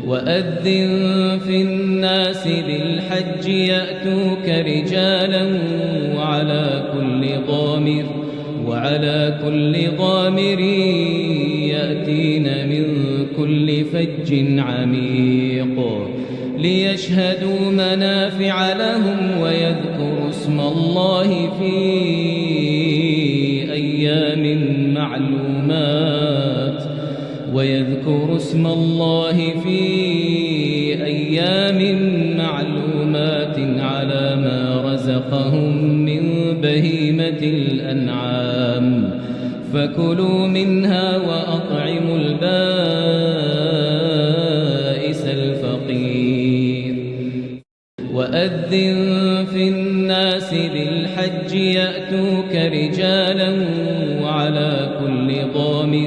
وأذن في الناس بالحج يأتوك رجالا وعلى كل ضامر يأتين من كل فج عميق ليشهدوا منافع لهم ويذكروا اسم الله في أيام معلومات على ما رزقهم من بهيمة الأنعام فكلوا منها وأطعموا البائس الفقير. وأذن في الناس بالحج يأتوك رجالا وعلى كل ضامر